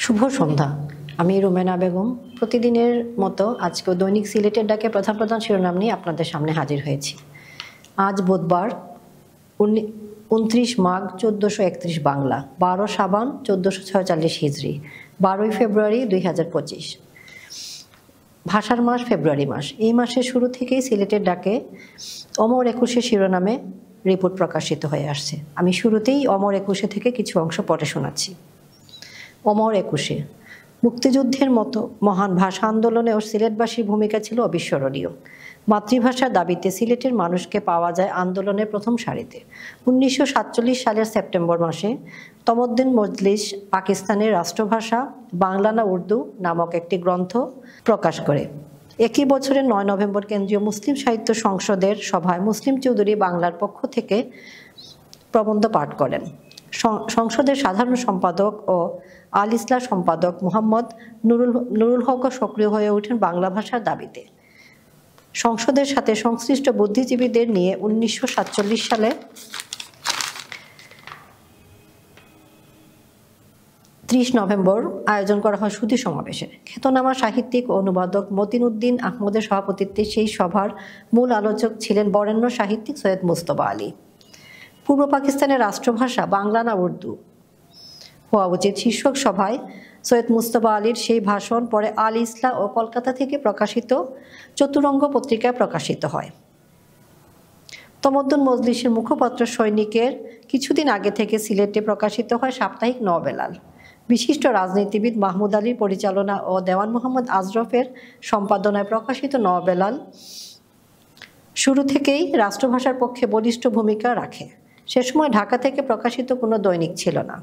শুভ সন্ধ্যা। আমি রুমেনা বেগম। প্রতিদিনের মতো আজকেও দৈনিক সিলেটের ডাকে প্রধান প্রধান শিরোনাম নিয়ে আপনাদের সামনে হাজির হয়েছি। আজ বুধবার 29 মাঘ 1431 বাংলা, 12 সাবান 1446 হিজরি, 12 ফেব্রুয়ারি 2025। ভাষার মাস ফেব্রুয়ারি মাস। এই মাসের শুরু থেকেই সিলেটের ডাকে অমর একুশে শিরোনামে রিপোর্ট প্রকাশিত হয়ে আসছে। আমি শুরুতেই অমর একুশে থেকে কিছু অংশ পড়ে শোনাচ্ছি। অমর একুশে। মুক্তিযুদ্ধের মতো মহান ভাষা আন্দোলনে ও সিলেটবাসীর ভূমিকা ছিল অবিস্মরণীয়। মাতৃভাষার দাবিতে সিলেটের মানুষকে পাওয়া যায় আন্দোলনের প্রথম সারিতে। 1947 সালের সেপ্টেম্বর মাসে তমদ্দুন মজলিস পাকিস্তানের রাষ্ট্রভাষা বাংলা না উর্দু নামক একটি গ্রন্থ প্রকাশ করে। একই বছরের 9 নভেম্বর কেন্দ্রীয় মুসলিম সাহিত্য সংসদের সভায় মুসলিম চৌধুরী বাংলার পক্ষ থেকে প্রবন্ধ পাঠ করেন। সংসদের সাধারণ সম্পাদক ও আল ইসলাহ সম্পাদক মোহাম্মদ নুরুল হক সক্রিয় হয়ে ওঠেন বাংলা ভাষার দাবিতে। সংসদের সাথে সংশ্লিষ্ট বুদ্ধিজীবীদের নিয়ে 1947 সালে 30 নভেম্বর আয়োজন করা হয় সুধী সমাবেশের। খ্যাতনামা সাহিত্যিক ও অনুবাদক মতিন উদ্দিন আহমদের সভাপতিত্বে সেই সভার মূল আলোচক ছিলেন বরেণ্য সাহিত্যিক সৈয়দ মুস্তফা আলী। পূর্ব পাকিস্তানের রাষ্ট্রভাষা বাংলা না উর্দু হওয়া উচিত শীর্ষক সভায় সৈয়দ মুস্তফা আলীর সেই ভাষণ পরে আল ইসলাহ ও কলকাতা থেকে প্রকাশিত চতুরঙ্গ পত্রিকায় প্রকাশিত হয়। তমদ্দুন মজলিসের মুখপত্র সৈনিকের কিছুদিন আগে থেকে সিলেটে প্রকাশিত হয় সাপ্তাহিক নবেলাল। বিশিষ্ট রাজনীতিবিদ মাহমুদ আলীর পরিচালনা ও দেওয়ান মোহাম্মদ আজরফের সম্পাদনায় প্রকাশিত নবেলাল শুরু থেকেই রাষ্ট্রভাষার পক্ষে বলিষ্ঠ ভূমিকা রাখে। সে সময় ঢাকা থেকে প্রকাশিত কোনো দৈনিক ছিল না।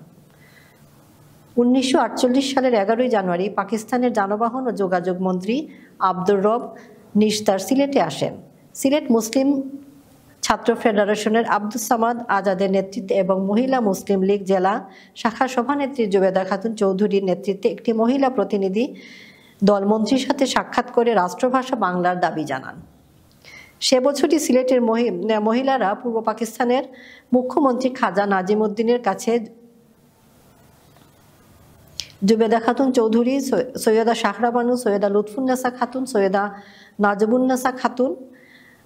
1948 সালের 11 জানুয়ারি পাকিস্তানের যানবাহন ও যোগাযোগ মন্ত্রী আব্দুর রব নিশতার সিলেটে আসেন। সিলেট মুসলিম ছাত্র ফেডারেশনের আব্দুস সামাদ আজাদের নেতৃত্বে এবং মহিলা মুসলিম লীগ জেলা শাখার সভানেত্রী জুবেদা খাতুন চৌধুরীর নেতৃত্বে একটি মহিলা প্রতিনিধি দল মন্ত্রীর সাথে সাক্ষাৎ করে রাষ্ট্রভাষা বাংলার দাবি জানান। সে বছরই সিলেটের মহিলারা পূর্ব পাকিস্তানের মুখ্যমন্ত্রী খাজা নাজিম উদ্দিনের কাছে জুবেদা খাতুন চৌধুরী, সৈয়দা শাহরা বানু, সৈয়দা লুৎফুন্নেসা খাতুন, সৈয়দা নাজবুন্নেসা খাতুন,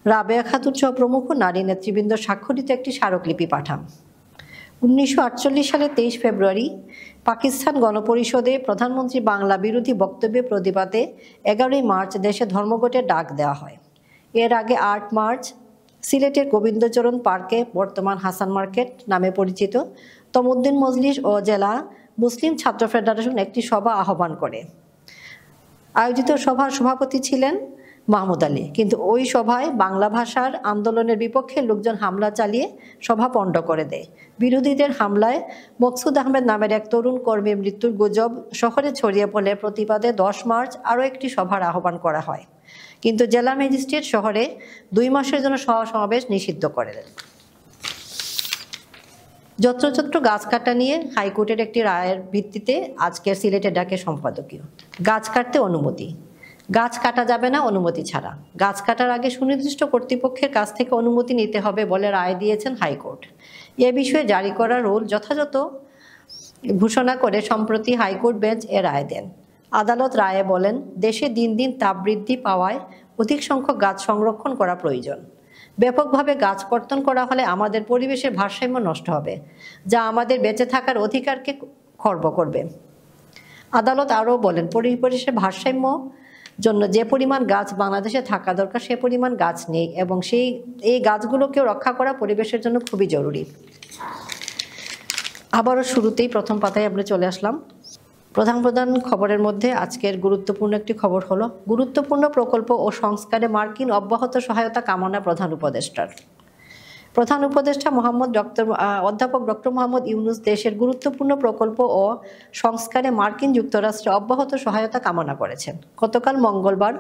রাবেয়া খাতুন সহ প্রমুখ নারী নেতৃবৃন্দ স্বাক্ষরিত একটি স্মারকলিপি পাঠান। 1948 সালের 23 ফেব্রুয়ারি পাকিস্তান গণপরিষদে প্রধানমন্ত্রী বাংলা বিরোধী বক্তব্যের প্রতিবাদে 11 মার্চ দেশে ধর্মঘটের ডাক দেওয়া হয়। এর আগে 8 মার্চ সিলেটের গোবিন্দচরণ পার্কে, বর্তমান হাসান মার্কেট নামে পরিচিত, তমদ্দুন মজলিস ও জেলা মুসলিম ছাত্র ফেডারেশন একটি সভা আহ্বান করে। আয়োজিত সভার সভাপতি ছিলেন মাহমুদ আলী, কিন্তু ওই সভায় বাংলা ভাষার আন্দোলনের বিপক্ষে লোকজন হামলা চালিয়ে সভা পণ্ড করে দেয়। বিরোধীদের হামলায় মকসুদ আহমেদ নামের এক তরুণ কর্মীর মৃত্যুর গুজব শহরে ছড়িয়ে পড়লে প্রতিবাদে 10 মার্চ আরও একটি সভার আহ্বান করা হয়, কিন্তু জেলা ম্যাজিস্ট্রেট শহরে 2 মাসের জন্য সমাবেশ নিষিদ্ধ করে দেন। যত্রতত্র গাছ কাটা নিয়ে হাইকোর্টের একটি রায়ের ভিত্তিতে আজকের সিলেটের ডাকে সম্পাদকীয়। গাছ কাটতে অনুমতি। গাছ কাটা যাবে না অনুমতি ছাড়া। গাছ কাটার আগে সুনির্দিষ্ট কর্তৃপক্ষের কাছ থেকে অনুমতি নিতে হবে বলে রায় দিয়েছেন হাইকোর্ট। এ বিষয়ে জারি করা রুল যথাযথ ঘোষণা করে সম্প্রতি হাইকোর্ট বেঞ্চ এ রায় দেন। আদালত রায়ে বলেন, দেশে দিন দিন তাপ বৃদ্ধি পাওয়ায় অধিক সংখ্যক গাছ সংরক্ষণ করা প্রয়োজন। ব্যাপকভাবে গাছ কর্তন করা হলে আমাদের পরিবেশের ভারসাম্য নষ্ট হবে, যা আমাদের বেঁচে থাকার অধিকারকে খর্ব করবে। আদালত আরও বলেন, পরিবেশের ভারসাম্য জন্য যে পরিমাণ গাছ বাংলাদেশে থাকা দরকার সে পরিমাণ গাছ নেই এবং এই গাছগুলোকেও রক্ষা করা পরিবেশের জন্য খুবই জরুরি। আবারও শুরুতেই প্রথম পাতায় আমরা চলে আসলাম। প্রধান প্রধান খবরের মধ্যে আজকের গুরুত্বপূর্ণ একটি খবর হলো, গুরুত্বপূর্ণ প্রকল্প ও সংস্কারে মার্কিন অব্যাহত সহায়তা কামনা প্রধান উপদেষ্টার। প্রধান উপদেষ্টা অধ্যাপক ডক্টর মোহাম্মদ ইউনূস দেশের গুরুত্বপূর্ণ প্রকল্প ও সংস্কারে মার্কিন যুক্তরাষ্ট্রে অব্যাহত সহায়তা কামনা করেছেন। গতকাল মঙ্গলবার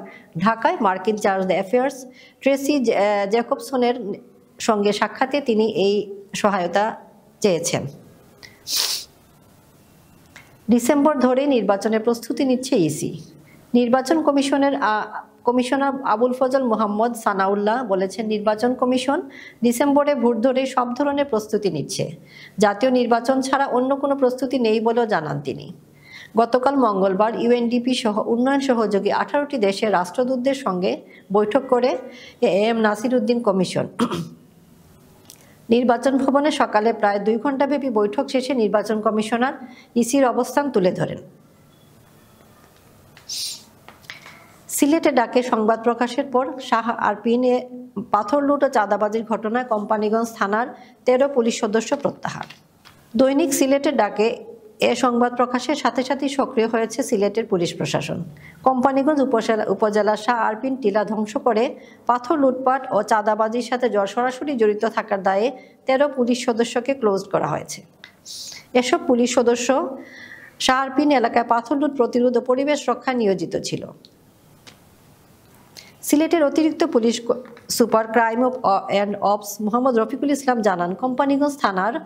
ঢাকায় মার্কিন চার্জ অ্যাফেয়ার্স ট্রেসি জ্যাকবসনের সঙ্গে সাক্ষাতে তিনি এই সহায়তা চেয়েছেন। ডিসেম্বর ধরে নির্বাচনের প্রস্তুতি নিচ্ছে ইসি। নির্বাচন কমিশনার আবুল ফজল মোহাম্মদ সানাউল্লাহ বলেছেন, নির্বাচন কমিশন ডিসেম্বরে ভোট ধরে সব ধরনের প্রস্তুতি নিচ্ছে। জাতীয় নির্বাচন ছাড়া অন্য কোনো প্রস্তুতি নেই বলেও জানান তিনি। গতকাল মঙ্গলবার ইউএনডিপি সহ উন্নয়ন সহযোগী 18টি দেশের রাষ্ট্রদূতদের সঙ্গে বৈঠক করে এএম নাসির উদ্দিন কমিশন নির্বাচন ভবনে সকালে প্রায় 2 ঘণ্টাব্যাপী বৈঠক শেষে নির্বাচন কমিশনার ইসির অবস্থান তুলে ধরেন। সিলেটে ডাকে সংবাদ প্রকাশের পর শাহ আরপিনে পাথর লুট ও চাঁদাবাজির ঘটনায় কোম্পানিগঞ্জ থানার 13 পুলিশ সদস্য প্রত্যাহার। দৈনিক সিলেটের ডাকে এ সংবাদ প্রকাশের সাথে সাথে সক্রিয় হয়েছে সিলেটের পুলিশ প্রশাসন। কোম্পানিগঞ্জ উপজেলার শাহ আরপিন টিলা ধ্বংস করে পাথর লুটপাট ও চাঁদাবাজির সাথে সরাসরি জড়িত থাকার দায়ে 13 পুলিশ সদস্যকে ক্লোজ করা হয়েছে। এসব পুলিশ সদস্য শাহ আরপিন এলাকায় পাথর লুট প্রতিরোধ ও পরিবেশ রক্ষায় নিয়োজিত ছিল। সিলেটের অতিরিক্ত police super crime and ops Mohammad Rafiqul Islam জানান, কোম্পানিগঞ্জ থানার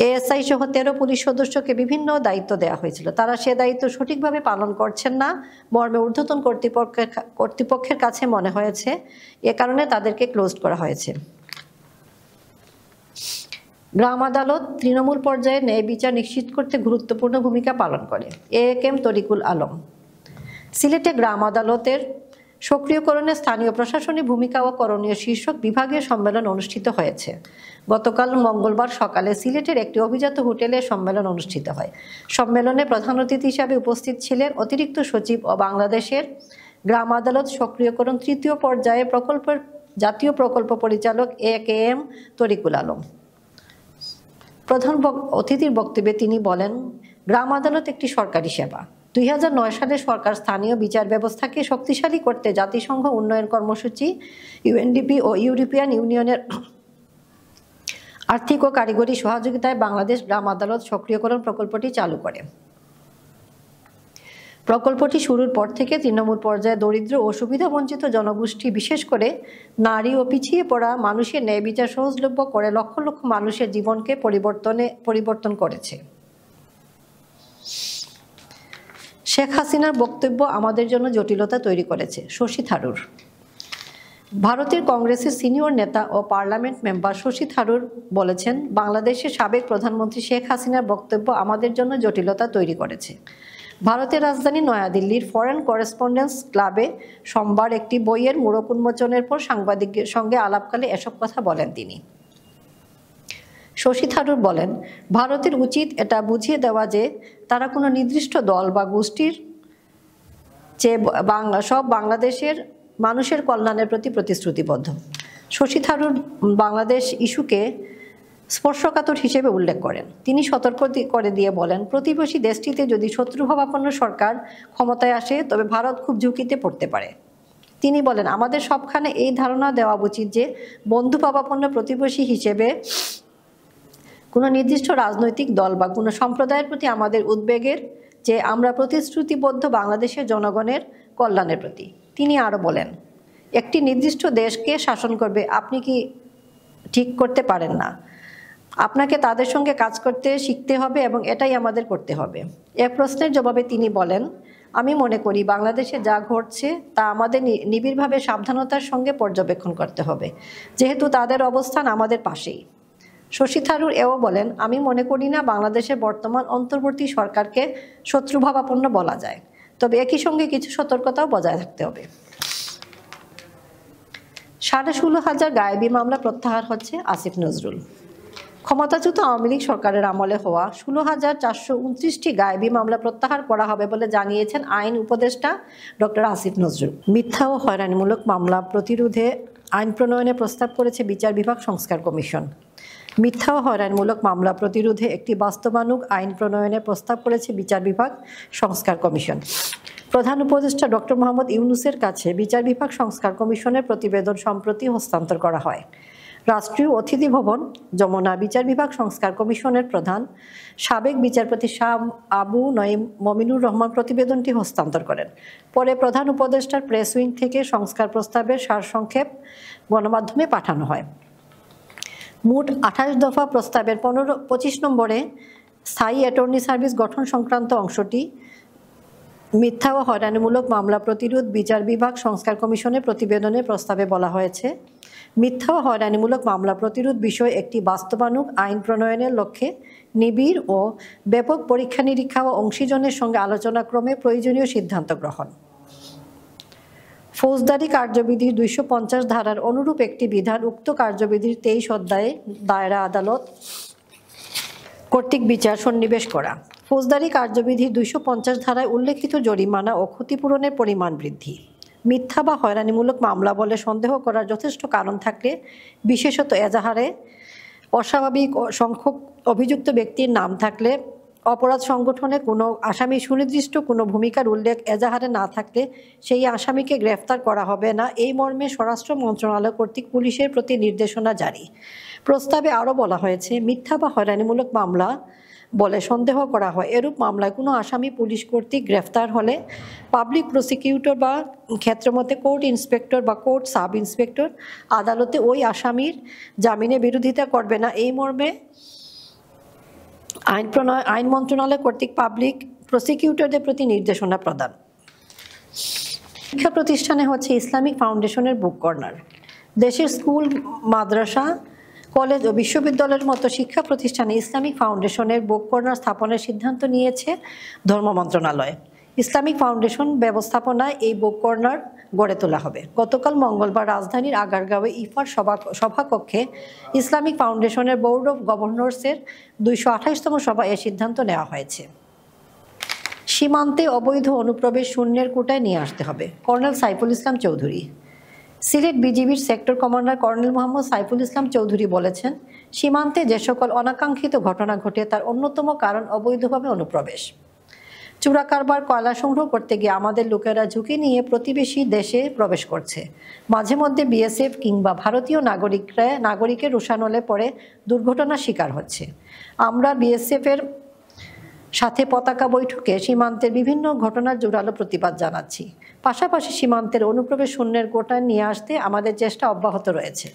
এএসআই সহ 13 পুলিশ সদস্যকে বিভিন্ন দায়িত্ব দেওয়া হয়েছিল। তারা সে দায়িত্ব সঠিকভাবে পালন করছেন না মর্মে ঊর্ধ্বতন কর্তৃপক্ষের কাছে মনে হয়েছে, এ কারণে তাদেরকে ক্লোজ করা হয়েছে। গ্রাম আদালত তৃণমূল পর্যায়ে ন্যায় বিচার নিশ্চিত করতে গুরুত্বপূর্ণ ভূমিকা পালন করে। এএকেএম তরিকুল আলম। সিলেটে গ্রাম আদালতের সক্রিয়করণে স্থানীয় প্রশাসনিক ভূমিকা ও করণীয় শীর্ষক বিভাগীয় সম্মেলন অনুষ্ঠিত হয়েছে। গতকাল মঙ্গলবার সকালে সিলেটের একটি অভিজাত হোটেলে সম্মেলন অনুষ্ঠিত হয়। সম্মেলনে প্রধান অতিথি হিসাবে উপস্থিত ছিলেন অতিরিক্ত সচিব ও বাংলাদেশের গ্রাম আদালত সক্রিয়করণ 3য় পর্যায়ে প্রকল্পের জাতীয় প্রকল্প পরিচালক এএকেএম তরিকুল আলম। প্রধান অতিথির বক্তব্যে তিনি বলেন, গ্রাম আদালত একটি সরকারি সেবা। 2009 সালে সরকার স্থানীয় বিচার ব্যবস্থাকে শক্তিশালী করতে জাতিসংঘ উন্নয়ন কর্মসূচি ইউএনডিপি ও ইউরোপিয়ান ইউনিয়নের আর্থিক ও কারিগরি সহযোগিতায় বাংলাদেশ গ্রাম আদালত সক্রিয়করণ প্রকল্পটি চালু করে। প্রকল্পটি শুরুর পর থেকে তৃণমূল পর্যায়ে দরিদ্র ও সুবিধাবঞ্চিত জনগোষ্ঠী, বিশেষ করে নারী ও পিছিয়ে পড়া মানুষের ন্যায় বিচার সহজলভ্য করে লক্ষ লক্ষ মানুষের জীবনকে পরিবর্তন করেছে। শেখ হাসিনার বক্তব্য আমাদের জন্য জটিলতা তৈরি করেছে। শশী থারুর। ভারতের কংগ্রেসের সিনিয়র নেতা ও পার্লামেন্ট মেম্বার শশী থারুর বলেছেন, বাংলাদেশের সাবেক প্রধানমন্ত্রী শেখ হাসিনার বক্তব্য আমাদের জন্য জটিলতা তৈরি করেছে। ভারতের রাজধানী নয়াদিল্লির ফরেন করেসপন্ডেন্স ক্লাবে সোমবার একটি বইয়ের মোড়ক উন্মোচনের পর সাংবাদিকদের সঙ্গে আলাপকালে এসব কথা বলেন তিনি। শশী থারুর বলেন, ভারতের উচিত এটা বুঝিয়ে দেওয়া যে তারা কোনো নির্দিষ্ট দল বা গোষ্ঠীর চেয়ে সব বাংলাদেশের মানুষের কল্যাণের প্রতি প্রতিশ্রুতিবদ্ধ। শশী থারুর বাংলাদেশ ইস্যুকে স্পর্শকাতর হিসেবে উল্লেখ করেন। তিনি সতর্ক করে দিয়ে বলেন, প্রতিবেশী দেশটিতে যদি শত্রুভাবাপন্ন সরকার ক্ষমতায় আসে তবে ভারত খুব ঝুঁকিতে পড়তে পারে। তিনি বলেন, আমাদের সবখানে এই ধারণা দেওয়া উচিত যে বন্ধুভাবাপন্ন প্রতিবেশী হিসেবে কোনো নির্দিষ্ট রাজনৈতিক দল বা কোনো সম্প্রদায়ের প্রতি আমাদের উদ্বেগের যে আমরা প্রতিশ্রুতিবদ্ধ বাংলাদেশের জনগণের কল্যাণের প্রতি। তিনি আরও বলেন, একটি নির্দিষ্ট দেশকে শাসন করবে আপনি কি ঠিক করতে পারেন না। আপনাকে তাদের সঙ্গে কাজ করতে শিখতে হবে এবং এটাই আমাদের করতে হবে। এক প্রশ্নের জবাবে তিনি বলেন, আমি মনে করি বাংলাদেশে যা ঘটছে তা আমাদের নিবিড়ভাবে সাবধানতার সঙ্গে পর্যবেক্ষণ করতে হবে, যেহেতু তাদের অবস্থান আমাদের পাশেই। শশী থারুর এও বলেন, আমি মনে করি না বাংলাদেশের বর্তমান অন্তর্বর্তী সরকারকে শত্রুভাবাপন্ন বলা যায়, তবে একই সঙ্গে কিছু সতর্কতাও বজায় থাকতে হবে। 16,500 গায়েবী মামলা প্রত্যাহার হচ্ছে আসিফ নজরুল। ক্ষমতাচ্যুত আওয়ামী লীগ সরকারের আমলে হওয়া 16,429টি গায়েবী মামলা প্রত্যাহার করা হবে বলে জানিয়েছেন আইন উপদেষ্টা ডক্টর আসিফ নজরুল। মিথ্যা ও হয়রানিমূলক মামলা প্রতিরোধে আইন প্রণয়নের প্রস্তাব করেছে বিচার বিভাগ সংস্কার কমিশন। মিথ্যা ও হয়রানিমূলক মামলা প্রতিরোধে একটি বাস্তবায়ন আইন প্রণয়নের প্রস্তাব করেছে বিচার বিভাগ সংস্কার কমিশন। প্রধান উপদেষ্টা ডক্টর মোহাম্মদ ইউনূসের কাছে বিচার বিভাগ সংস্কার কমিশনের প্রতিবেদন সম্প্রতি হস্তান্তর করা হয়। রাষ্ট্রীয় অতিথি ভবন যমুনা বিচার বিভাগ সংস্কার কমিশনের প্রধান সাবেক বিচারপতি শাহ আবু নঈম মমিনুর রহমান প্রতিবেদনটি হস্তান্তর করেন। পরে প্রধান উপদেষ্টার প্রেস উইং থেকে সংস্কার প্রস্তাবের সারসংক্ষেপ গণমাধ্যমে পাঠানো হয়। মোট 28 দফা প্রস্তাবের 25 নম্বরে স্থায়ী অ্যাটর্নি সার্ভিস গঠন সংক্রান্ত অংশটি মিথ্যা ও হয়রানিমূলক মামলা প্রতিরোধ বিচার বিভাগ সংস্কার কমিশনের প্রতিবেদনের প্রস্তাবে বলা হয়েছে, মিথ্যা ও হয়রানিমূলক মামলা প্রতিরোধ বিষয়ে একটি বাস্তবানুগ আইন প্রণয়নের লক্ষ্যে নিবিড় ও ব্যাপক পরীক্ষা নিরীক্ষা ও অংশীজনের সঙ্গে আলোচনাক্রমে প্রয়োজনীয় সিদ্ধান্ত গ্রহণ। ফৌজদারি কার্যবিধির 250 ধারার অনুরূপ একটি বিধান উক্ত কার্যবিধির 23 অধ্যায়ে দায়রা আদালত কর্তৃক বিচার সন্নিবেশ করা। ফৌজদারি কার্যবিধির 250 ধারায় উল্লেখিত জরিমানা ও ক্ষতিপূরণের পরিমাণ বৃদ্ধি। মিথ্যা বা হয়রানিমূলক মামলা বলে সন্দেহ করার যথেষ্ট কারণ থাকলে, বিশেষত এজাহারে অস্বাভাবিক সংখ্যক অভিযুক্ত ব্যক্তির নাম থাকলে, অপরাধ সংগঠনে কোনো আসামি সুনির্দিষ্ট কোনো ভূমিকার উল্লেখ এজাহারে না থাকলে সেই আসামিকে গ্রেফতার করা হবে না, এই মর্মে স্বরাষ্ট্র মন্ত্রণালয় কর্তৃক পুলিশের প্রতি নির্দেশনা জারি। প্রস্তাবে আরও বলা হয়েছে, মিথ্যা বা হয়রানিমূলক মামলা বলে সন্দেহ করা হয় এরূপ মামলায় কোনো আসামি পুলিশ কর্তৃক গ্রেফতার হলে পাবলিক প্রসিকিউটর বা ক্ষেত্রমতে কোর্ট ইন্সপেক্টর বা কোর্ট সাব ইন্সপেক্টর আদালতে ওই আসামির জামিনে বিরোধিতা করবে না, এই মর্মে আইন মন্ত্রণালয় কর্তৃক পাবলিক প্রসিকিউটরদের প্রতি নির্দেশনা প্রদান। শিক্ষা প্রতিষ্ঠানে হচ্ছে ইসলামিক ফাউন্ডেশনের বুক কর্নার। দেশের স্কুল, মাদ্রাসা, কলেজ ও বিশ্ববিদ্যালয়ের মতো শিক্ষা প্রতিষ্ঠানে ইসলামিক ফাউন্ডেশনের বুক কর্নার স্থাপনের সিদ্ধান্ত নিয়েছে ধর্ম মন্ত্রণালয়। ইসলামিক ফাউন্ডেশন ব্যবস্থাপনায় এই বুক কর্নার গড়ে তোলা হবে। গতকাল মঙ্গলবার রাজধানীর আগারগাঁওয়ে ইফার সভাকক্ষে ইসলামিক ফাউন্ডেশনের বোর্ড অব গভর্নর্সের 228তম সভায় এ সিদ্ধান্ত নেওয়া হয়েছে। সীমান্তে অবৈধ অনুপ্রবেশ শূন্যের কোটায় নিয়ে আসতে হবে, কর্নেল সাইফুল ইসলাম চৌধুরী। সিলেট বিজিবির sector commander colonel Mohammad Saiful Islam Chowdhury বলেছেন, সীমান্তে যে সকল অনাকাঙ্ক্ষিত ঘটনা ঘটে তার অন্যতম কারণ অবৈধভাবে অনুপ্রবেশ। চোরা কারবার, কয়লা সংগ্রহ করতে গিয়ে আমাদের লোকেরা ঝুঁকি নিয়ে প্রতিবেশী দেশে প্রবেশ করছে। মাঝে মধ্যে বিএসএফ কিংবা ভারতীয় নাগরিকের রোষানলে পড়ে দুর্ঘটনার শিকার হচ্ছে। আমরা বিএসএফের সাথে পতাকা বৈঠকে সীমান্তের বিভিন্ন ঘটনার জোরালো প্রতিবাদ জানাচ্ছি। পাশাপাশি সীমান্তের অনুপ্রবেশ শূন্যের কোটায় নিয়ে আসতে আমাদের চেষ্টা অব্যাহত রয়েছে।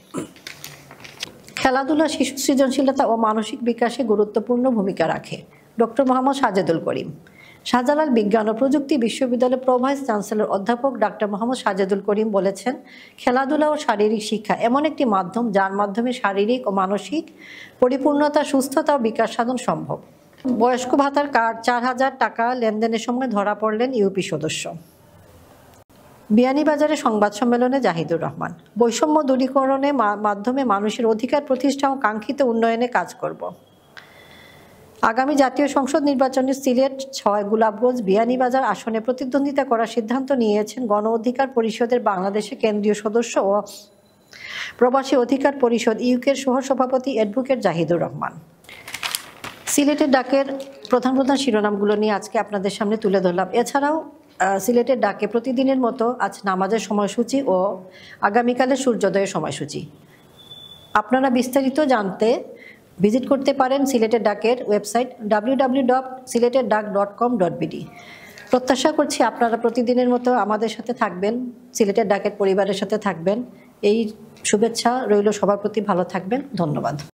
খেলাধুলা শিশু সৃজনশীলতা ও মানসিক বিকাশে গুরুত্বপূর্ণ ভূমিকা রাখে। ডক্টর মোহাম্মদ সাজেদুল করিম। শাহজালাল বিজ্ঞান ও প্রযুক্তি বিশ্ববিদ্যালয়ের প্রো ভাইস চ্যান্সেলর অধ্যাপক ডাক্তার মোহাম্মদ সাজেদুল করিম বলেছেন, খেলাধুলা ও শারীরিক শিক্ষা এমন একটি মাধ্যম যার মাধ্যমে শারীরিক ও মানসিক পরিপূর্ণতা, সুস্থতা ও বিকাশ সাধন সম্ভব। বয়স্ক ভাতার কার্ড 4000 টাকা লেনদেনের সময় ধরা পড়লেন ইউপি সদস্য। বিয়ানীবাজারে সংবাদ সম্মেলনে জাহিদুর রহমান। বৈষম্য দূরীকরণের মাধ্যমে মানুষের অধিকার প্রতিষ্ঠা ও কাঙ্ক্ষিত উন্নয়নে কাজ করব। আগামী জাতীয় সংসদ নির্বাচনে সিলেট 6 গোলাপগঞ্জ বিয়ানীবাজার আসনে প্রতিদ্বন্দ্বিতা করার সিদ্ধান্ত নিয়েছেন গণ অধিকার পরিষদের বাংলাদেশের কেন্দ্রীয় সদস্য ও প্রবাসী অধিকার পরিষদ ইউকের সহসভাপতি অ্যাডভোকেট জাহিদুর রহমান। সিলেটের ডাকের প্রধান শিরোনামগুলো নিয়ে আজকে আপনাদের সামনে তুলে ধরলাম। এছাড়াও সিলেটের ডাকে প্রতিদিনের মতো আজ নামাজের সময়সূচি ও আগামীকালের সূর্যোদয়ের সময়সূচি। আপনারা বিস্তারিত জানতে ভিজিট করতে পারেন সিলেটের ডাকের ওয়েবসাইট www.sileterdak.com.bd। প্রত্যাশা করছি আপনারা প্রতিদিনের মতো আমাদের সাথে থাকবেন, সিলেটের ডাকের পরিবারের সাথে থাকবেন। এই শুভেচ্ছা রইল সবার প্রতি। ভালো থাকবেন। ধন্যবাদ।